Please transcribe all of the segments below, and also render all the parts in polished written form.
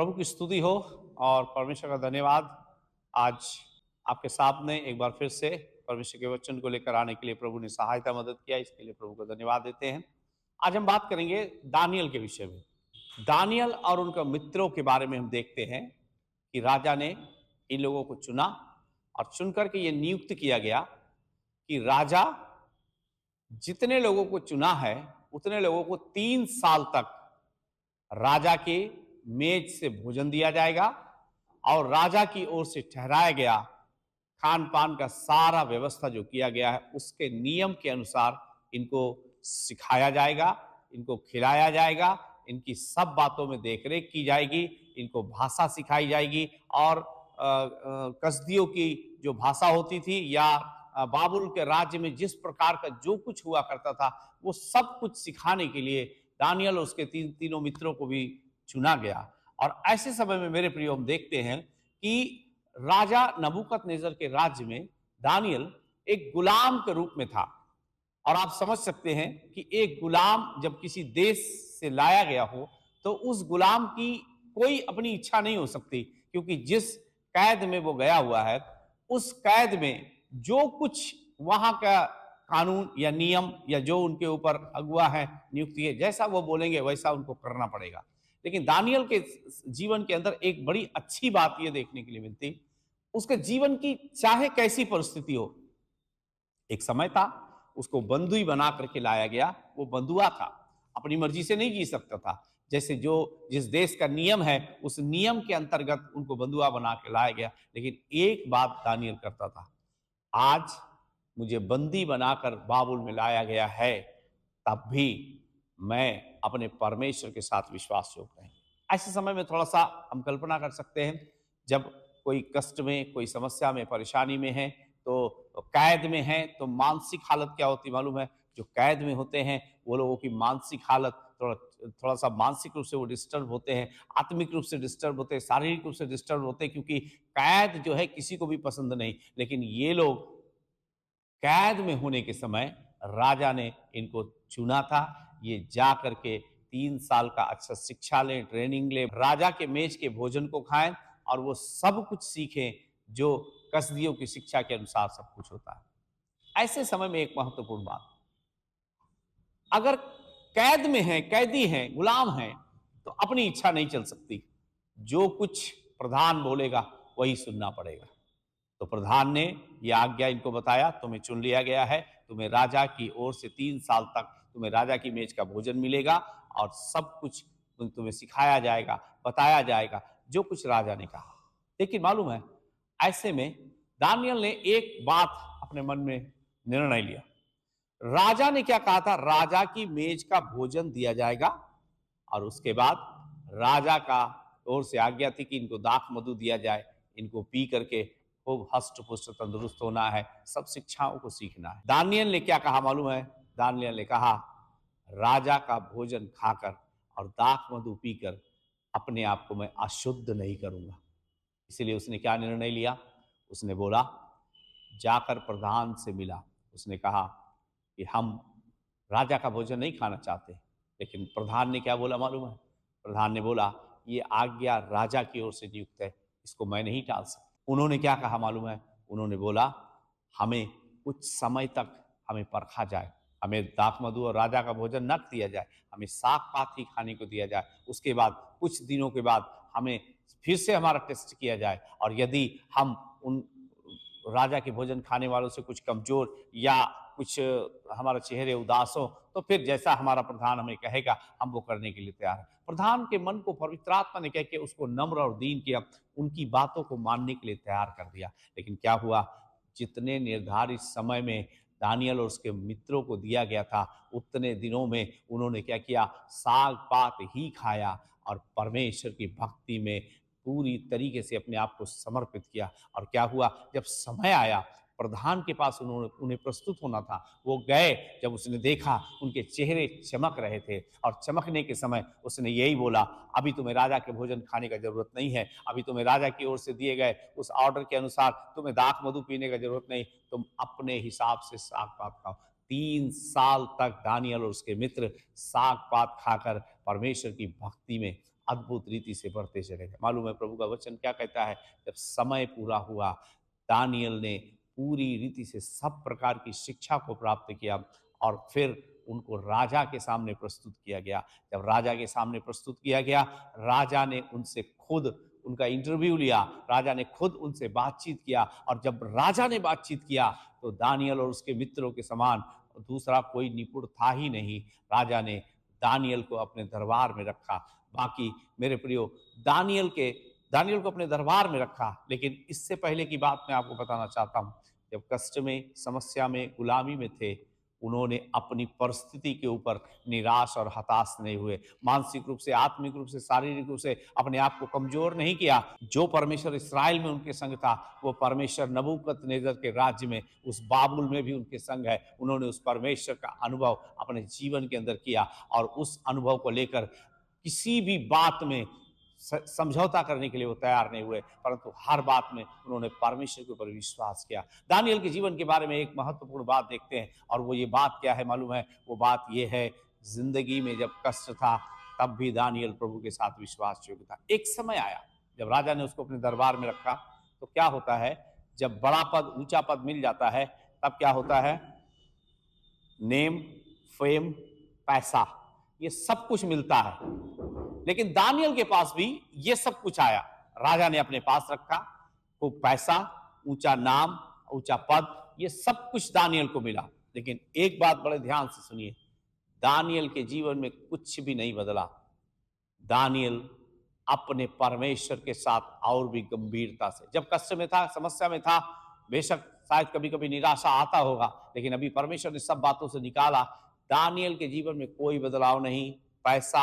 प्रभु की स्तुति हो और परमेश्वर का धन्यवाद। आज आपके सामने एक बार फिर से परमेश्वर के वचन को लेकर आने के लिए प्रभु ने सहायता मदद किया, इसके लिए प्रभु को धन्यवाद देते हैं। आज हम बात करेंगे दानियल के विषय में। दानियल और उनका मित्रों के बारे में हम देखते हैं कि राजा ने इन लोगों को चुना और चुनकर के ये नियुक्त किया गया कि राजा जितने लोगों को चुना है उतने लोगों को 3 साल तक राजा के मेज से भोजन दिया जाएगा और राजा की ओर से ठहराया गया खान पान का सारा व्यवस्था जो किया गया है उसके नियम के अनुसार इनको सिखाया जाएगा, इनको खिलाया जाएगा, इनकी सब बातों में देखरेख की जाएगी, इनको भाषा सिखाई जाएगी और कसदियों की जो भाषा होती थी या बाबुल के राज्य में जिस प्रकार का जो कुछ हुआ करता था वो सब कुछ सिखाने के लिए दानियल और उसके तीनों मित्रों को भी चुना गया। और ऐसे समय में मेरे प्रियो हम देखते हैं कि राजा नबूकदनेस्सर के राज्य में दानियल एक गुलाम के रूप में था। और आप समझ सकते हैं कि एक गुलाम जब किसी देश से लाया गया हो तो उस गुलाम की कोई अपनी इच्छा नहीं हो सकती, क्योंकि जिस कैद में वो गया हुआ है उस कैद में जो कुछ वहां का कानून या नियम या जो उनके ऊपर अगुआ है नियुक्ति है, जैसा वो बोलेंगे वैसा उनको करना पड़ेगा। लेकिन दानियल के जीवन के अंदर एक बड़ी अच्छी बात यह देखने के लिए मिलती, उसके जीवन की चाहे कैसी परिस्थिति हो, एक समय था उसको बंधुई बना करके लाया गया, वो बंधुआ था, अपनी मर्जी से नहीं जी सकता था। जैसे जो जिस देश का नियम है उस नियम के अंतर्गत उनको बंधुआ बना के लाया गया। लेकिन एक बात दानियल करता था, आज मुझे बंदी बनाकर बाबुल में लाया गया है, तब भी मैं अपने परमेश्वर के साथ विश्वास योग्य है। ऐसे समय में थोड़ा सा हम कल्पना कर सकते हैं, जब कोई कष्ट में, कोई समस्या में, परेशानी में है, तो कैद में है, तो मानसिक हालत क्या होती मालूम है? जो कैद में होते हैं वो लोगों की मानसिक हालत थोड़ा थोड़ा सा मानसिक रूप से वो डिस्टर्ब होते हैं, आत्मिक रूप से डिस्टर्ब होते हैं, शारीरिक रूप से डिस्टर्ब होते हैं, क्योंकि कैद जो है किसी को भी पसंद नहीं। लेकिन ये लोग कैद में होने के समय राजा ने इनको चुना था, ये जा करके 3 साल का अच्छा शिक्षा लें, ट्रेनिंग लें, राजा के मेज के भोजन को खाएं और वो सब कुछ सीखें जो कसदियों की शिक्षा के अनुसार सब कुछ होता है। ऐसे समय में एक महत्वपूर्ण बात, अगर कैद में है, कैदी हैं, गुलाम हैं, तो अपनी इच्छा नहीं चल सकती, जो कुछ प्रधान बोलेगा वही सुनना पड़ेगा। तो प्रधान ने यह आज्ञा इनको बताया, तुम्हें चुन लिया गया है, तुम्हें राजा की ओर से 3 साल तक तुम्हें राजा की मेज का भोजन मिलेगा और सब कुछ तुम्हें सिखाया जाएगा, बताया जाएगा, जो कुछ राजा ने कहा। लेकिन मालूम है, ऐसे में दानियल ने एक बात अपने मन में निर्णय लिया। राजा ने क्या कहा था? राजा की मेज का भोजन दिया जाएगा और उसके बाद राजा का ओर से आज्ञा थी कि इनको दाख मधु दिया जाए, इनको पी करके खूब हष्ट पुष्ट तंदुरुस्त होना है, सब शिक्षाओं को सीखना है। दानियल ने क्या कहा मालूम है? दानियल ने कहा, राजा का भोजन खाकर और दाख मधु पीकर अपने आप को मैं अशुद्ध नहीं करूंगा। इसलिए उसने क्या निर्णय लिया? उसने बोला, जाकर प्रधान से मिला, उसने कहा कि हम राजा का भोजन नहीं खाना चाहते। लेकिन प्रधान ने क्या बोला मालूम है? प्रधान ने बोला, ये आज्ञा राजा की ओर से नियुक्त है, इसको मैं नहीं टाल सकता। उन्होंने क्या कहा मालूम है? उन्होंने बोला, हमें कुछ समय तक हमें परखा जाए, हमें दाख मधु और राजा का भोजन न दिया जाए, हमें साग पात ही खाने को दिया जाए। उसके बाद कुछ दिनों के बाद हमें फिर से हमारा टेस्ट किया जाए, और यदि हम उन राजा के भोजन खाने वालों से कुछ कमजोर या कुछ हमारा चेहरे उदास हो, तो फिर जैसा हमारा प्रधान हमें कहेगा हम वो करने के लिए तैयार हैं। प्रधान के मन को पवित्र आत्मा ने कह के उसको नम्र और दीन किया, उनकी बातों को मानने के लिए तैयार कर दिया। लेकिन क्या हुआ? जितने निर्धारित समय में दानियल और उसके मित्रों को दिया गया था, उतने दिनों में उन्होंने क्या किया? साग पात ही खाया और परमेश्वर की भक्ति में पूरी तरीके से अपने आप को समर्पित किया। और क्या हुआ? जब समय आया प्रधान के पास उन्होंने उन्हें प्रस्तुत होना था, वो गए। जब उसने देखा उनके चेहरे चमक रहे थे और चमकने के समय उसने यही बोला, अभी तुम्हें राजा के भोजन खाने का जरूरत नहीं है, अभी तुम्हें राजा की ओर से दिए गए उस ऑर्डर के अनुसार तुम्हें दाख मधु पीने का जरूरत नहीं, तुम अपने हिसाब से साग पात खाओ। 3 साल तक दानियल और उसके मित्र साग पात खाकर परमेश्वर की भक्ति में अद्भुत रीति से बढ़ते चले गए। मालूम है प्रभु का वचन क्या कहता है, जब समय पूरा हुआ दानियल ने पूरी रीति से सब प्रकार की शिक्षा को प्राप्त किया और फिर उनको राजा के सामने प्रस्तुत किया गया। जब राजा के सामने प्रस्तुत किया गया, राजा ने उनसे खुद उनका इंटरव्यू लिया, राजा ने खुद उनसे बातचीत किया और जब राजा ने बातचीत किया तो दानियल और उसके मित्रों के समान दूसरा कोई निपुण था ही नहीं। राजा ने दानियल को अपने दरबार में रखा। बाकी मेरे प्रियो, दानियल को अपने दरबार में रखा, लेकिन इससे पहले की बात मैं आपको बताना चाहता हूं। जब कष्ट में, समस्या में, गुलामी में थे, उन्होंने अपनी परिस्थिति के ऊपर निराश और हताश नहीं हुए। मानसिक रूप से, आत्मिक रूप से, शारीरिक रूप से अपने आप को कमजोर नहीं किया। जो परमेश्वर इस्राएल में उनके संग था, वो परमेश्वर नबूकदनेस्सर के राज्य में, उस बाबुल में भी उनके संग है। उन्होंने उस परमेश्वर का अनुभव अपने जीवन के अंदर किया और उस अनुभव को लेकर किसी भी बात में समझौता करने के लिए वो तैयार नहीं हुए, परंतु हर बात में उन्होंने परमेश्वर के ऊपर विश्वास किया। दानियल के जीवन के बारे में एक महत्वपूर्ण बात देखते हैं और वो ये बात क्या है मालूम है? वो बात ये है, जिंदगी में जब कष्ट था तब भी दानियल प्रभु के साथ विश्वास योग्य था। एक समय आया जब राजा ने उसको अपने दरबार में रखा, तो क्या होता है, जब बड़ा पद, ऊंचा पद मिल जाता है तब क्या होता है, नेम, फेम, पैसा, ये सब कुछ मिलता है। लेकिन दानियल के पास भी ये सब कुछ आया, राजा ने अपने पास रखा, खूब पैसा, ऊंचा नाम, ऊंचा पद, ये सब कुछ दानियल को मिला। लेकिन एक बात बड़े ध्यान से सुनिए, दानियल के जीवन में कुछ भी नहीं बदला। दानियल अपने परमेश्वर के साथ और भी गंभीरता से, जब कष्ट में था, समस्या में था, बेशक शायद कभी कभी निराशा आता होगा, लेकिन अभी परमेश्वर ने सब बातों से निकाला। दानियल के जीवन में कोई बदलाव नहीं। पैसा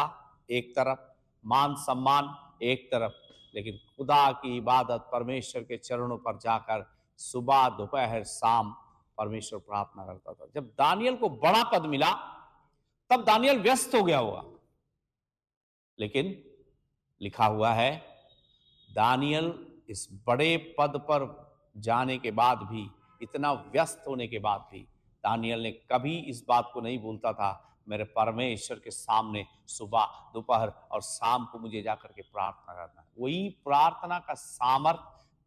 एक तरफ, मान सम्मान एक तरफ, लेकिन खुदा की इबादत, परमेश्वर के चरणों पर जाकर सुबह, दोपहर, शाम परमेश्वर प्रार्थना करता था। जब दानियल को बड़ा पद मिला तब दानियल व्यस्त हो गया होगा, लेकिन लिखा हुआ है दानियल इस बड़े पद पर जाने के बाद भी, इतना व्यस्त होने के बाद भी, दानियल ने कभी इस बात को नहीं भूलता था, मेरे परमेश्वर के सामने सुबह, दोपहर और शाम को मुझे जाकर के प्रार्थना करना है। वही प्रार्थना का सामर्थ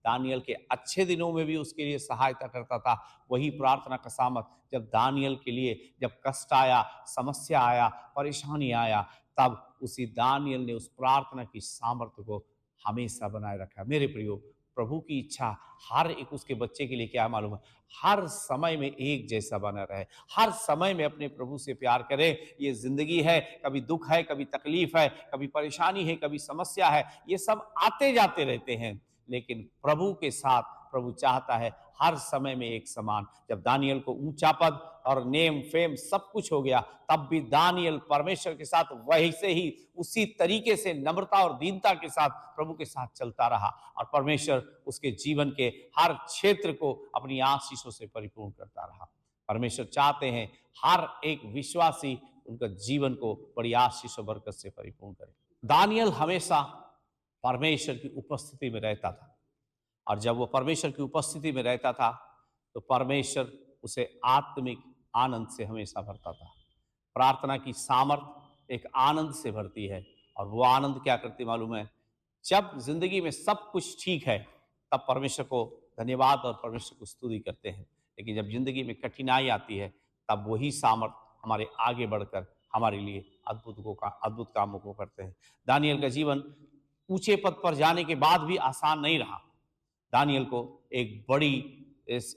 दानियल के अच्छे दिनों में भी उसके लिए सहायता करता था। वही प्रार्थना का सामर्थ जब दानियल के लिए, जब कष्ट आया, समस्या आया, परेशानी आया, तब उसी दानियल ने उस प्रार्थना की सामर्थ्य को हमेशा बनाए रखा। मेरे प्रियो, प्रभु की इच्छा हर एक उसके बच्चे के लिए क्या है मालूम है? हर समय में एक जैसा बना रहे, हर समय में अपने प्रभु से प्यार करे। ये जिंदगी है, कभी दुख है, कभी तकलीफ है, कभी परेशानी है, कभी समस्या है, ये सब आते जाते रहते हैं, लेकिन प्रभु के साथ प्रभु चाहता है हर समय में एक समान। जब दानियल को ऊंचा पद और नेम, फेम सब कुछ हो गया, तब भी दानियल परमेश्वर के साथ वैसे ही, उसी तरीके से नम्रता और दीनता के साथ प्रभु के साथ चलता रहा और परमेश्वर उसके जीवन के हर क्षेत्र को अपनी आशीषों से परिपूर्ण करता रहा। परमेश्वर चाहते हैं हर एक विश्वासी उनका जीवन को बड़ी आशीष और बरकत से परिपूर्ण करे। दानियल हमेशा परमेश्वर की उपस्थिति में रहता था और जब वो परमेश्वर की उपस्थिति में रहता था तो परमेश्वर उसे आत्मिक आनंद से हमेशा भरता था। प्रार्थना की सामर्थ एक आनंद से भरती है और वो आनंद क्या करती मालूम है? जब जिंदगी में सब कुछ ठीक है तब परमेश्वर को धन्यवाद और परमेश्वर को स्तुति करते हैं, लेकिन जब जिंदगी में कठिनाई आती है तब वही सामर्थ हमारे आगे बढ़कर हमारे लिए अद्भुत कामों को करते हैं। दानियल का जीवन ऊंचे पद पर जाने के बाद भी आसान नहीं रहा। दानियल को एक बड़ी इस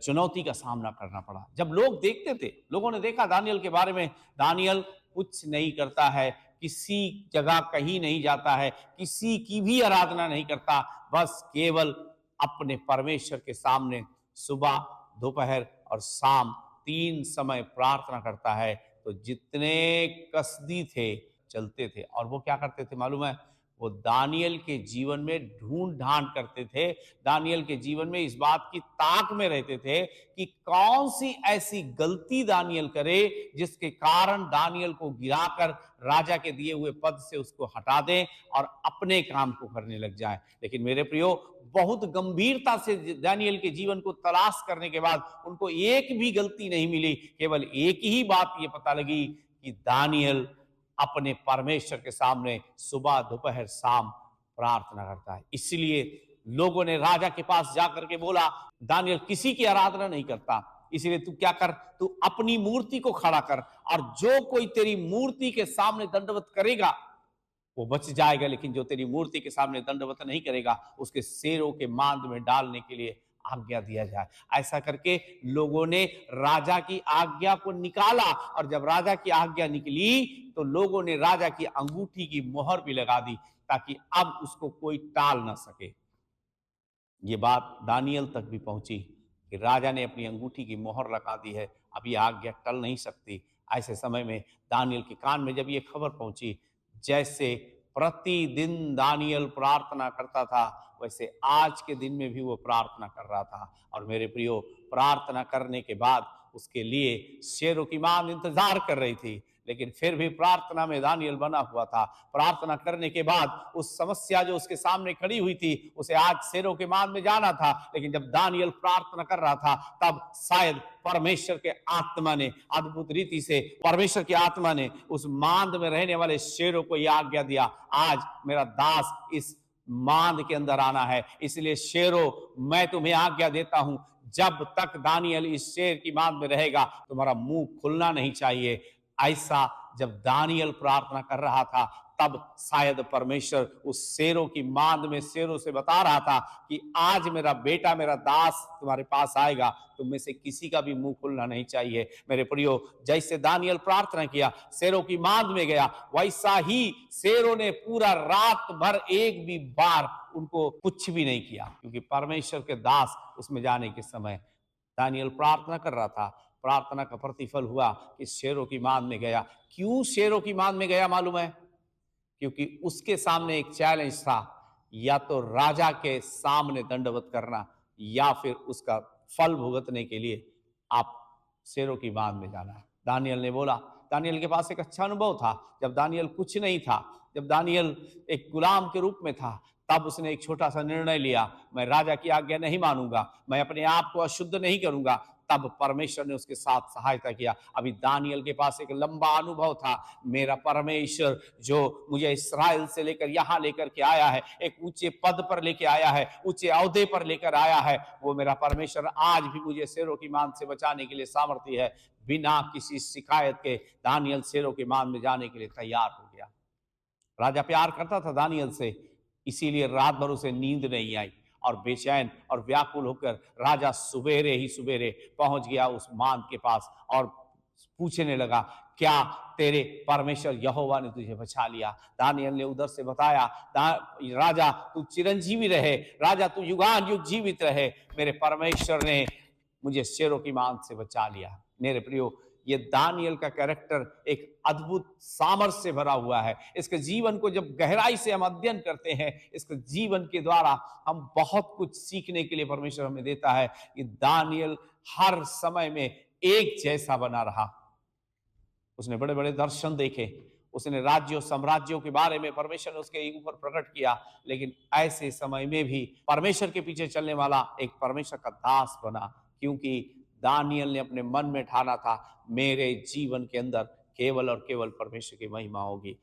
चुनौती का सामना करना पड़ा। जब लोग देखते थे, लोगों ने देखा दानियल के बारे में, दानियल कुछ नहीं करता है, किसी जगह कहीं नहीं जाता है, किसी की भी आराधना नहीं करता, बस केवल अपने परमेश्वर के सामने सुबह, दोपहर और शाम 3 समय प्रार्थना करता है। तो जितने कसदी थे चलते थे और वो क्या करते थे मालूम है? वो दानियल के जीवन में ढूंढ ढांड करते थे, दानियल के जीवन में इस बात की ताक में रहते थे कि कौन सी ऐसी गलती दानियल करे जिसके कारण दानियल को गिराकर राजा के दिए हुए पद से उसको हटा दें और अपने काम को करने लग जाए। लेकिन मेरे प्रियो, बहुत गंभीरता से दानियल के जीवन को तलाश करने के बाद उनको एक भी गलती नहीं मिली। केवल एक ही बात ये पता लगी कि दानियल अपने परमेश्वर के सामने सुबह दोपहर शाम प्रार्थना करता है। इसलिए लोगों ने राजा के पास जाकर के बोला, दानियल किसी की आराधना नहीं करता, इसलिए तू क्या कर, तू अपनी मूर्ति को खड़ा कर, और जो कोई तेरी मूर्ति के सामने दंडवत करेगा वो बच जाएगा, लेकिन जो तेरी मूर्ति के सामने दंडवत नहीं करेगा उसके शेरों के मांद में डालने के लिए आज्ञा दिया जाए। ऐसा करके लोगों ने राजा की आज्ञा को निकाला, और जब राजा की आज्ञा निकली तो लोगों ने राजा की अंगूठी की मोहर भी लगा दी, ताकि अब उसको कोई टाल ना सके। ये बात दानियल तक भी पहुंची कि राजा ने अपनी अंगूठी की मोहर लगा दी है, अब ये आज्ञा टल नहीं सकती। ऐसे समय में दानियल के कान में जब ये खबर पहुंची, जैसे प्रतिदिन दानियल प्रार्थना करता था वैसे आज के दिन में भी वो प्रार्थना कर रहा था। और मेरे प्रियो, प्रार्थना करने के बाद उसके लिए शेरों की मां इंतजार कर रही थी, लेकिन फिर भी प्रार्थना में दानियल बना हुआ था। प्रार्थना करने के बाद उस समस्या जो उसके सामने खड़ी हुई थी, उसे आज शेरों के मांद में जाना था, लेकिन जब दानियल प्रार्थना कर रहा था तब शायद परमेश्वर के आत्मा ने अद्भुत रीति से, परमेश्वर की आत्मा ने उस मांद में रहने वाले शेरों को यह आज्ञा दिया, आज मेरा दास इस मांद के अंदर आना है, इसलिए शेरों मैं तुम्हें आज्ञा देता हूं, जब तक दानियल इस शेर की मांद में रहेगा तुम्हारा मुंह खुलना नहीं चाहिए। ऐसा जब दानियल प्रार्थना कर रहा था तब शायद परमेश्वर उस शेरों की मांद में शेरों से बता रहा था कि आज मेरा बेटा, मेरा दास तुम्हारे पास आएगा, तुम में से किसी का भी मुंह खुलना नहीं चाहिए। मेरे प्रियो, जैसे दानियल प्रार्थना किया, शेरों की मांद में गया, वैसा ही शेरों ने पूरा रात भर एक भी बार उनको कुछ भी नहीं किया, क्योंकि परमेश्वर के दास उसमें जाने के समय दानियल प्रार्थना कर रहा था। प्रार्थना का प्रतिफल हुआ कि शेरों की मांद में गया। क्यों शेरों की मांद में गया मालूम है? क्योंकि उसके सामने एक चैलेंज था, या तो राजा के सामने दंडवत करना या फिर उसका फल भुगतने के लिए आप शेरों की बांध में जाना है। दानियल ने बोला, दानियल के पास एक अच्छा अनुभव था। जब दानियल कुछ नहीं था, जब दानियल एक गुलाम के रूप में था, तब उसने एक छोटा सा निर्णय लिया, मैं राजा की आज्ञा नहीं मानूंगा, मैं अपने आप को अशुद्ध नहीं करूंगा। तब परमेश्वर ने उसके साथ सहायता किया। अभी दानियल के पास एक लंबा अनुभव था, मेरा परमेश्वर जो मुझे इस्राएल से लेकर यहां लेकर के आया है, एक ऊंचे पद पर लेके आया है, ऊंचे औहदे पर लेकर आया है, वो मेरा परमेश्वर आज भी मुझे शेरों की मांद से बचाने के लिए सामर्थ्य है। बिना किसी शिकायत के दानियल शेरों की मांद में जाने के लिए तैयार हो गया। राजा प्यार करता था दानियल से, इसीलिए रात भर उसे नींद नहीं आई, और बेचैन और व्याकुल होकर राजा सुबेरे ही सुबेरे पहुंच गया उस मांद के पास और पूछने लगा, क्या तेरे परमेश्वर यहोवा ने तुझे बचा लिया? दानियल ने उधर से बताया, राजा तू चिरंजीवी रहे, राजा तू युगान युग जीवित रहे, मेरे परमेश्वर ने मुझे शेरों की मांद से बचा लिया। मेरे प्रियो, ये दानियल का कैरेक्टर एक अद्भुत सामर्थ्य से भरा हुआ है। इसके जीवन को जब गहराई से हम अध्ययन करते हैं, इसके जीवन के द्वारा हम बहुत कुछ सीखने के लिए परमेश्वर हमें देता है कि दानियल हर समय में एक जैसा बना रहा। उसने बड़े बड़े दर्शन देखे, उसने राज्यों साम्राज्यों के बारे में परमेश्वर ने उसके ऊपर प्रकट किया, लेकिन ऐसे समय में भी परमेश्वर के पीछे चलने वाला एक परमेश्वर का दास बना, क्योंकि दानियल ने अपने मन में ठाना था, मेरे जीवन के अंदर केवल और केवल परमेश्वर की महिमा होगी।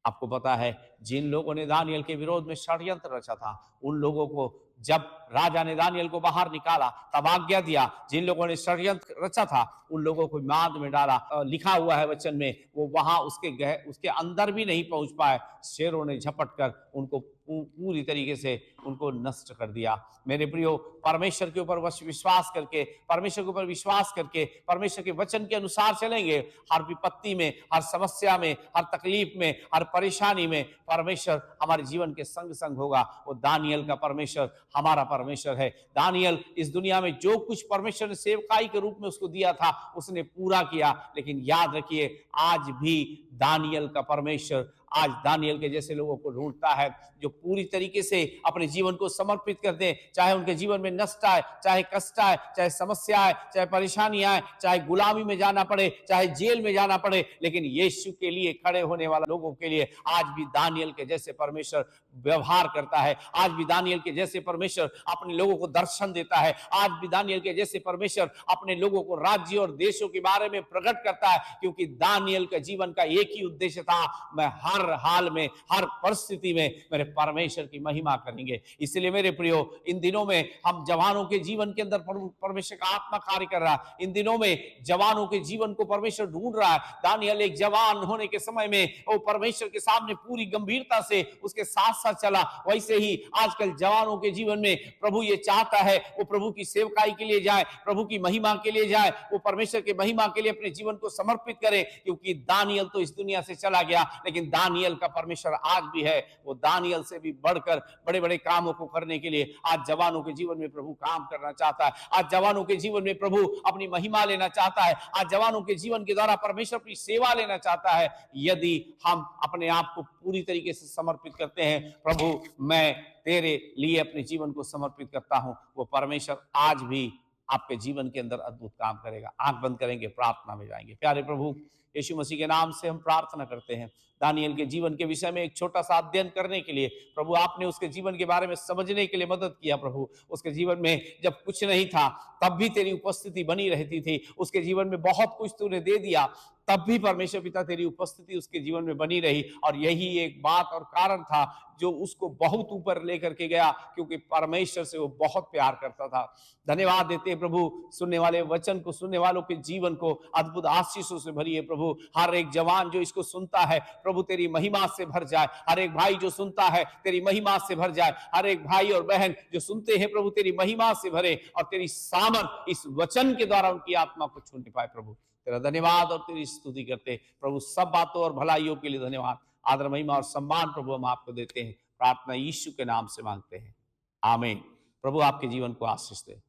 आपको पता है, जिन लोगों ने दानियल के विरोध में षड्यंत्र रचा था, उन लोगों को जब राजा ने दानियल को बाहर निकाला तब आज्ञा दिया, जिन लोगों ने षड्यंत्र रचा था उन लोगों को मांद में डाला। लिखा हुआ है वचन में, वो वहां उसके अंदर भी नहीं पहुंच पाए, शेरों ने झपट कर उनको पूरी तरीके से उनको नष्ट कर दिया। मेरे प्रियो, परमेश्वर के ऊपर विश्वास करके, परमेश्वर के ऊपर विश्वास करके, परमेश्वर के वचन के अनुसार चलेंगे, हर विपत्ति में, हर समस्या में, हर तकलीफ में, हर परेशानी में परमेश्वर हमारे जीवन के संग संग होगा। वो दानियल का परमेश्वर हमारा परमेश्वर है। दानियल इस दुनिया में जो कुछ परमेश्वर ने सेवकाई के रूप में उसको दिया था उसने पूरा किया, लेकिन याद रखिए आज भी दानियल का परमेश्वर आज दानियल के जैसे लोगों को ढूंढता है जो पूरी तरीके से अपने जीवन को समर्पित कर दें, चाहे उनके जीवन में नष्ट आए, चाहे कष्ट आए, चाहे समस्या आए, चाहे परेशानी आए, चाहे गुलामी में जाना पड़े, चाहे जेल में जाना पड़े, लेकिन यीशु के लिए खड़े होने वाले लोगों के लिए आज भी दानियल के जैसे परमेश्वर व्यवहार करता है। आज भी दानियल के जैसे परमेश्वर अपने लोगों को दर्शन देता है। आज भी दानियल के जैसे परमेश्वर अपने लोगों को राज्य और देशों के बारे में प्रकट करता है, क्योंकि दानियल के जीवन का एक ही उद्देश्य था, मैं हर हाल में, हर परिस्थिति में मेरे परमेश्वर की महिमा करेंगे। इसलिए मेरे प्रियो, इन दिनों में हम जवानों के जीवन के अंदर परमेश्वर का आत्मा कार्य कर रहा है। इन दिनों में जवानों के जीवन को परमेश्वर ढूंढ रहा है। दानियल एक जवान होने के समय में वो परमेश्वर के सामने पूरी गंभीरता से उसके साथ साथ चला। वैसे ही आजकल जवानों के जीवन में प्रभु ये चाहता है वो प्रभु की सेवकाई के लिए जाए, प्रभु की महिमा के लिए जाए, वो परमेश्वर की महिमा के लिए अपने जीवन को समर्पित करे। क्योंकि दानियल तो इस दुनिया से चला गया, लेकिन दानियल का परमेश्वर आज भी है। वो दानियल से भी बढ़कर बड़े बड़े कामों को करने के लिए आज जवानों के जीवन में प्रभु काम करना चाहता है। आज जवानों के जीवन में प्रभु अपनी महिमा लेना चाहता है। आज जवानों के जीवन के द्वारा परमेश्वर की सेवा लेना चाहता है। यदि हम अपने आप को पूरी तरीके से समर्पित करते हैं, प्रभु मैं तेरे लिए अपने जीवन को समर्पित करता हूं, वो परमेश्वर आज भी आपके जीवन के अंदर अद्भुत काम करेगा। आंख बंद करेंगे, प्रार्थना में जाएंगे। प्यारे प्रभु, यीशु मसीह के नाम से हम प्रार्थना करते हैं। दानियल के जीवन के विषय में एक छोटा सा अध्ययन करने के लिए प्रभु आपने उसके जीवन के बारे में समझने के लिए मदद किया। प्रभु उसके जीवन में जब कुछ नहीं था तब भी तेरी उपस्थिति बनी रहती थी। उसके जीवन में बहुत कुछ तूने दे दिया, तब भी परमेश्वर पिता तेरी उपस्थिति उसके जीवन में बनी रही। और यही एक बात और कारण था जो उसको बहुत ऊपर लेकर के गया, क्योंकि परमेश्वर से वो बहुत प्यार करता था। धन्यवाद देते हैं प्रभु, सुनने वाले वचन को, सुनने वालों के जीवन को अद्भुत आशीषों से भरिए। प्रभु हर एक जवान जो इसको सुनता है प्रभु तेरी महिमा से भर जाए। हर एक भाई जो सुनता है तेरी महिमा से भर जाए। हर एक भाई और बहन जो सुनते हैं प्रभु तेरी महिमा से भरे और तेरी सामर्थ इस वचन के द्वारा उनकी आत्मा को छूने पाए। प्रभु तेरा धन्यवाद और तेरी स्तुति करते प्रभु। सब बातों और भलाइयों के लिए धन्यवाद, आदर, महिमा और सम्मान प्रभु हम आपको देते हैं। प्रार्थना यीशु के नाम से मांगते हैं, आमीन। प्रभु आपके जीवन को आशीष दे।